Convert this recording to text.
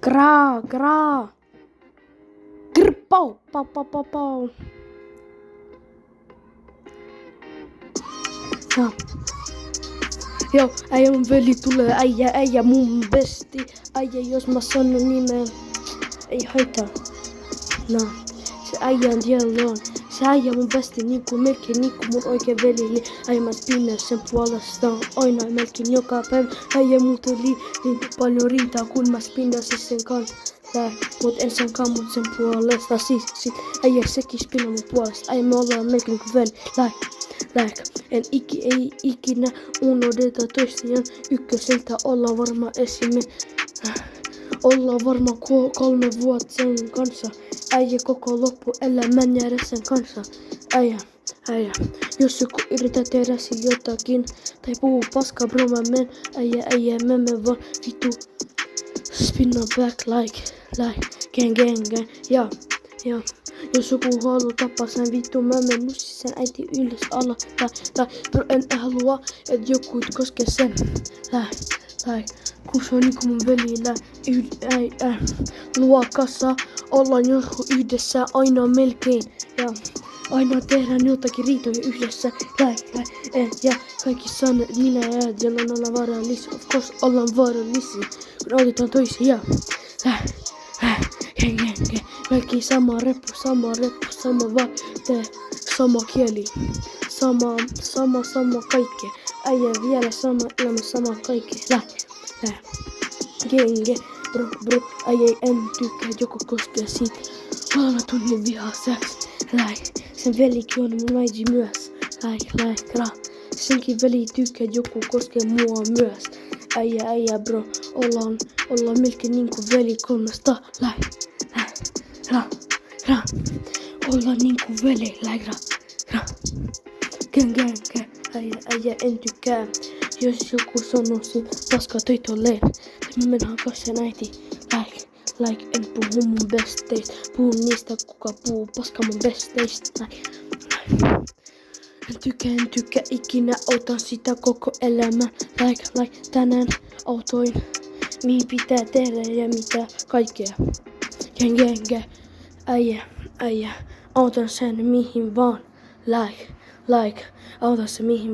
Graa, graa. Grr, pau, pau, pau, pau, pau. Joo, äijä mun veli tulee, äijä mun besti. Äijä jos mä sanon nimen, ei haittaa. No, se äijän dialon. Se äijä mun besti niinku melkein niinku mun oikein veli. Äijä mä spinner sen puolestaan aina melkein joka päivä. Äijä muuten niin paljon riitaa kun mä spinnasin sen kanssa. Mut en senkaan mut sen puolesta. Siis äijä sekin spinnaa mun puolesta. Äijä me ollaan melkein niinku veli. En ikinä unohdeta toisiaan ykköseltä. Ollaan varma ollaan varma 3 vuotta sen kanssa. Äijä koko loppuelämän jäädä sen kanssa. Äijä. Jos joku yrittää tehdä jotakin tai puhuu paskaa bro mä men. Äijä mä menen vaan vittu. Spin on back like gang. Ja. Jos joku haluaa tappaa sen vittu mä menen nussi sen äiti ylös alla. Bro en halua et joku koske sen. Kun se on niinku mun veli luokassa. Ollaan joskus yhdessä aina melkein. Ja aina tehdään jotakin riitoja yhdessä. Ja kaikki sanat minä ja Jalan ollaan vaarallisia. Of course ollaan vaarallisia. Kun autetaan toisia. Kaikki sama reppu, sama vaate, sama kieli. Sama kaikki. Äijä vielä sama elämä, sama kaikki. Genge, bro, äijä en tykkää joku koskea siitä. Mä tunnin vihaa seks. Sen velikin on mun äiti myös. Senkin veli tykkää joku koskee mua myös. Äijä bro, ollaan melkein niinku veli 300. Ollaan niinku veli, äijä en tykkää. Jos joku sanoisi paskaa töitolleen, mä menen hakaa sen äiti. En puhu mun besteistä, puhun niistä kuka puhuu paskaa mun besteistä. En tykkää ikinä, otan sitä koko elämä. Tänään autoin, mihin pitää tehdä ja mitä kaikkea. Genge, äijä, autan sen mihin vaan. Autan sen mihin